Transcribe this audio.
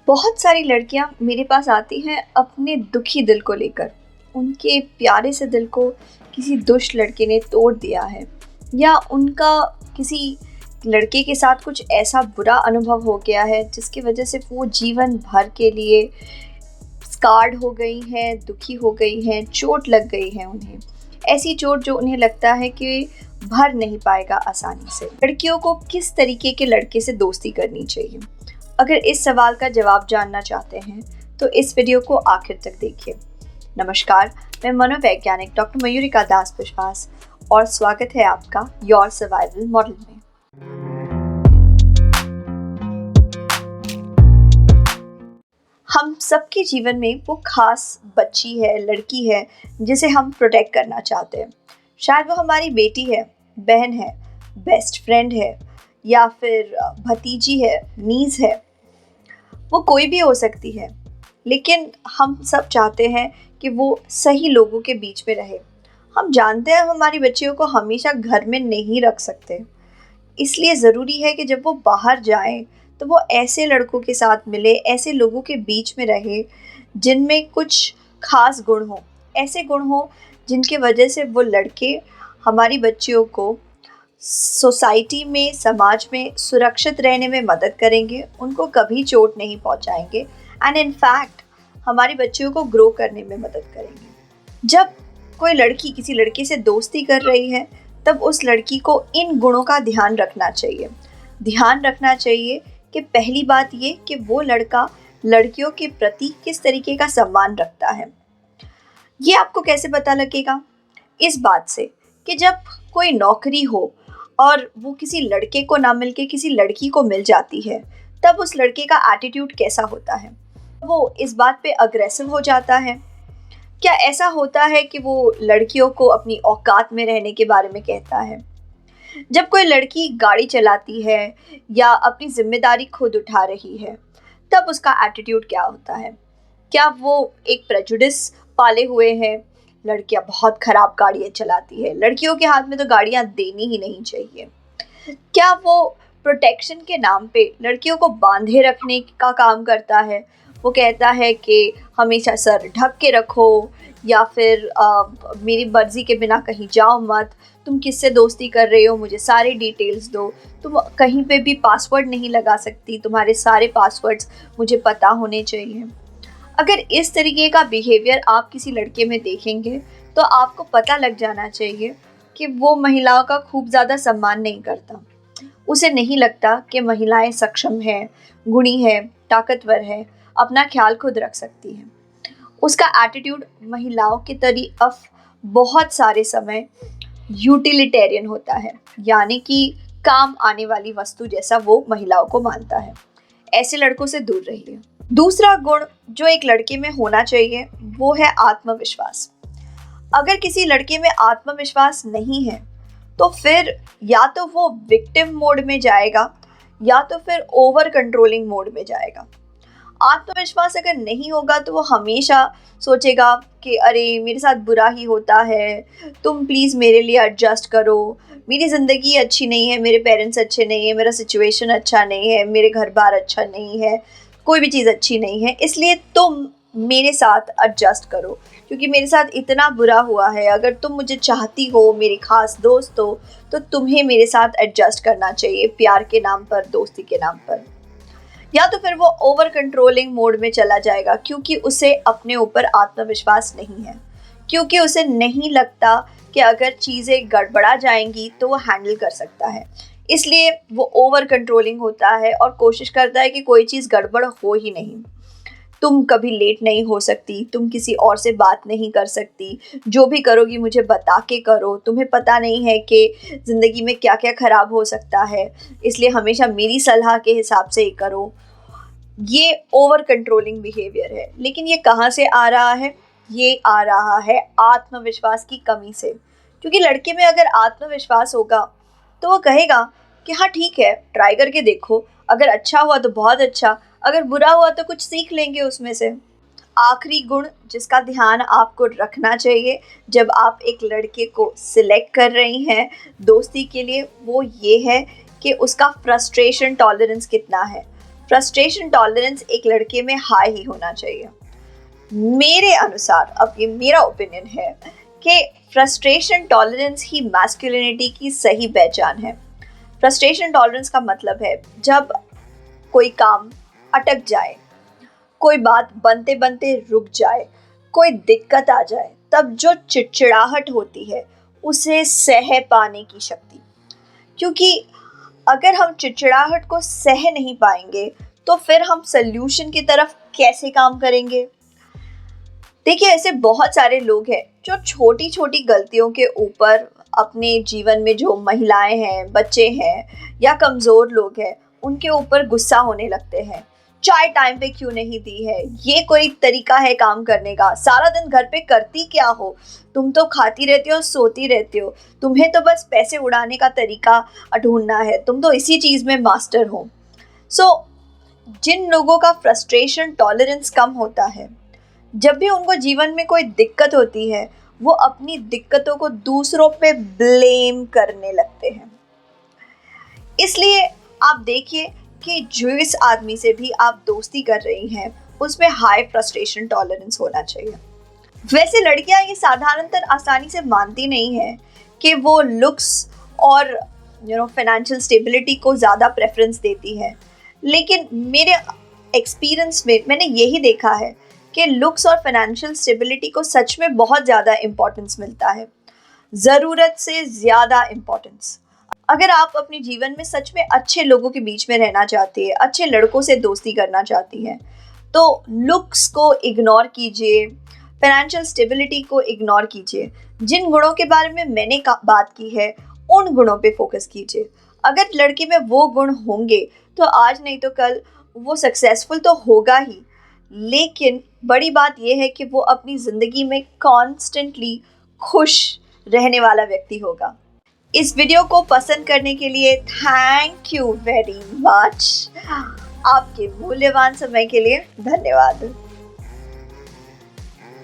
बहुत सारी लड़कियां मेरे पास आती हैं अपने दुखी दिल को लेकर। उनके प्यारे से दिल को किसी दुष्ट लड़के ने तोड़ दिया है, या उनका किसी लड़के के साथ कुछ ऐसा बुरा अनुभव हो गया है जिसकी वजह से वो जीवन भर के लिए स्कार्ड हो गई हैं, दुखी हो गई हैं, चोट लग गई है उन्हें। ऐसी चोट जो उन्हें लगता है कि भर नहीं पाएगा आसानी से। लड़कियों को किस तरीके के लड़के से दोस्ती करनी चाहिए? अगर इस सवाल का जवाब जानना चाहते हैं तो इस वीडियो को आखिर तक देखिए। नमस्कार, मैं मनोवैज्ञानिक डॉक्टर मयूरिका दास विश्वास और स्वागत है आपका योर सर्वाइवल मॉडल में। हम सबके जीवन में वो खास बच्ची है, लड़की है जिसे हम प्रोटेक्ट करना चाहते हैं। शायद वो हमारी बेटी है, बहन है, बेस्ट फ्रेंड है, या फिर भतीजी है, नीज़ है। वो कोई भी हो सकती है, लेकिन हम सब चाहते हैं कि वो सही लोगों के बीच में रहे। हम जानते हैं हमारी बच्चियों को हमेशा घर में नहीं रख सकते, इसलिए ज़रूरी है कि जब वो बाहर जाएं तो वो ऐसे लड़कों के साथ मिले, ऐसे लोगों के बीच में रहे जिनमें कुछ खास गुण हो, ऐसे गुण हो जिनके वजह से वो लड़के हमारी बच्चियों को सोसाइटी में, समाज में सुरक्षित रहने में मदद करेंगे, उनको कभी चोट नहीं पहुंचाएंगे एंड इन फैक्ट हमारी बच्चियों को ग्रो करने में मदद करेंगे। जब कोई लड़की किसी लड़के से दोस्ती कर रही है तब उस लड़की को इन गुणों का ध्यान रखना चाहिए। ध्यान रखना चाहिए कि पहली बात ये कि वो लड़का लड़कियों के प्रति किस तरीके का सम्मान रखता है। ये आपको कैसे पता लगेगा? इस बात से कि जब कोई नौकरी हो और वो किसी लड़के को ना मिलके किसी लड़की को मिल जाती है, तब उस लड़के का एटीट्यूड कैसा होता है? वो इस बात पे अग्रेसिव हो जाता है? क्या ऐसा होता है कि वो लड़कियों को अपनी औकात में रहने के बारे में कहता है? जब कोई लड़की गाड़ी चलाती है या अपनी जिम्मेदारी खुद उठा रही है, तब उसका एटीट्यूड क्या होता है? क्या वो एक प्रेजुडिस पाले हुए हैं? लड़कियां बहुत खराब गाड़ियां चलाती है, लड़कियों के हाथ में तो गाड़ियां देनी ही नहीं चाहिए। क्या वो प्रोटेक्शन के नाम पे लड़कियों को बांधे रखने का काम करता है? वो कहता है कि हमेशा सर ढक के रखो, या फिर मेरी मर्जी के बिना कहीं जाओ मत, तुम किससे दोस्ती कर रहे हो मुझे सारे डिटेल्स दो, तुम कहीं पे भी पासवर्ड नहीं लगा सकती, तुम्हारे सारे पासवर्ड्स मुझे पता होने चाहिए। अगर इस तरीके का बिहेवियर आप किसी लड़के में देखेंगे तो आपको पता लग जाना चाहिए कि वो महिलाओं का खूब ज़्यादा सम्मान नहीं करता। उसे नहीं लगता कि महिलाएं सक्षम हैं, गुणी है, ताकतवर है, अपना ख्याल खुद रख सकती हैं। उसका एटीट्यूड महिलाओं की तरफ बहुत सारे समय यूटिलिटेरियन होता है, यानी कि काम आने वाली वस्तु जैसा वो महिलाओं को मानता है। ऐसे लड़कों से दूर रहिए। दूसरा गुण जो एक लड़के में होना चाहिए वो है आत्मविश्वास। अगर किसी लड़के में आत्मविश्वास नहीं है तो फिर या तो वो विक्टिम मोड में जाएगा या तो फिर ओवर कंट्रोलिंग मोड में जाएगा। आत्मविश्वास अगर नहीं होगा तो वो हमेशा सोचेगा कि अरे मेरे साथ बुरा ही होता है, तुम प्लीज़ मेरे लिए एडजस्ट करो, मेरी ज़िंदगी अच्छी नहीं है, मेरे पेरेंट्स अच्छे नहीं है, मेरा सिचुएशन अच्छा नहीं है, मेरे घर बार अच्छा नहीं है, कोई भी चीज़ अच्छी नहीं है, इसलिए तुम मेरे साथ एडजस्ट करो क्योंकि मेरे साथ इतना बुरा हुआ है। अगर तुम मुझे चाहती हो, मेरी खास दोस्त हो, तो तुम्हें मेरे साथ एडजस्ट करना चाहिए प्यार के नाम पर, दोस्ती के नाम पर। या तो फिर वो ओवर कंट्रोलिंग मोड में चला जाएगा क्योंकि उसे अपने ऊपर आत्मविश्वास नहीं है, क्योंकि उसे नहीं लगता कि अगर चीज़ें गड़बड़ा जाएंगी तो वो हैंडल कर सकता है, इसलिए वो ओवर कंट्रोलिंग होता है और कोशिश करता है कि कोई चीज़ गड़बड़ हो ही नहीं। तुम कभी लेट नहीं हो सकती, तुम किसी और से बात नहीं कर सकती, जो भी करोगी मुझे बता के करो, तुम्हें पता नहीं है कि ज़िंदगी में क्या क्या ख़राब हो सकता है, इसलिए हमेशा मेरी सलाह के हिसाब से ही करो। ये ओवर कंट्रोलिंग बिहेवियर है। लेकिन ये कहाँ से आ रहा है? ये आ रहा है आत्मविश्वास की कमी से, क्योंकि लड़के में अगर आत्मविश्वास होगा तो वो कहेगा कि हाँ ठीक है, ट्राई करके देखो, अगर अच्छा हुआ तो बहुत अच्छा, अगर बुरा हुआ तो कुछ सीख लेंगे उसमें से। आखिरी गुण जिसका ध्यान आपको रखना चाहिए जब आप एक लड़के को सिलेक्ट कर रही हैं दोस्ती के लिए, वो ये है कि उसका फ्रस्ट्रेशन टॉलरेंस कितना है। फ्रस्ट्रेशन टॉलरेंस एक लड़के में हाई ही होना चाहिए। मेरे अनुसार, अब ये मेरा ओपिनियन है कि फ्रस्ट्रेशन टॉलरेंस ही मैस्कुलिनिटी की सही पहचान है। फ्रस्ट्रेशन टॉलरेंस का मतलब है जब कोई काम अटक जाए, कोई बात बनते बनते रुक जाए, कोई दिक्कत आ जाए, तब जो चिड़चिड़ाहट होती है उसे सह पाने की शक्ति। क्योंकि अगर हम चिड़चिड़ाहट को सह नहीं पाएंगे तो फिर हम सल्यूशन की तरफ कैसे काम करेंगे। देखिए, ऐसे बहुत सारे लोग हैं जो छोटी छोटी गलतियों के ऊपर अपने जीवन में, जो महिलाएं हैं, बच्चे हैं या कमज़ोर लोग हैं, उनके ऊपर गुस्सा होने लगते हैं। चाय टाइम पे क्यों नहीं दी है, ये कोई तरीका है काम करने का, सारा दिन घर पे करती क्या हो, तुम तो खाती रहती हो, सोती रहती हो, तुम्हें तो बस पैसे उड़ाने का तरीका ढूंढना है, तुम तो इसी चीज़ में मास्टर हो। जिन लोगों का फ्रस्ट्रेशन टॉलरेंस कम होता है, जब भी उनको जीवन में कोई दिक्कत होती है, वो अपनी दिक्कतों को दूसरों पे ब्लेम करने लगते हैं। इसलिए आप देखिए कि जिस आदमी से भी आप दोस्ती कर रही हैं, उसमें हाई फ्रस्ट्रेशन टॉलरेंस होना चाहिए। वैसे लड़कियां ये साधारणतः आसानी से मानती नहीं है कि वो लुक्स और फाइनेंशियल स्टेबिलिटी को ज़्यादा प्रेफरेंस देती है। लेकिन मेरे एक्सपीरियंस में मैंने यही देखा है कि लुक्स और फाइनेंशियल स्टेबिलिटी को सच में बहुत ज़्यादा इम्पोर्टेंस मिलता है, ज़रूरत से ज़्यादा इम्पोर्टेंस। अगर आप अपने जीवन में सच में अच्छे लोगों के बीच में रहना चाहती है, अच्छे लड़कों से दोस्ती करना चाहती हैं, तो लुक्स को इग्नोर कीजिए, फाइनेंशियल स्टेबिलिटी को इग्नोर कीजिए। जिन गुणों के बारे में मैंने बात की है, उन गुणों पे फोकस कीजिए। अगर लड़की में वो गुण होंगे तो आज नहीं तो कल वो सक्सेसफुल तो होगा ही, लेकिन बड़ी बात यह है कि वो अपनी ज़िंदगी में कॉन्स्टेंटली खुश रहने वाला व्यक्ति होगा। इस वीडियो को पसंद करने के लिए थैंक यू वेरी मच। आपके मूल्यवान समय के लिए धन्यवाद।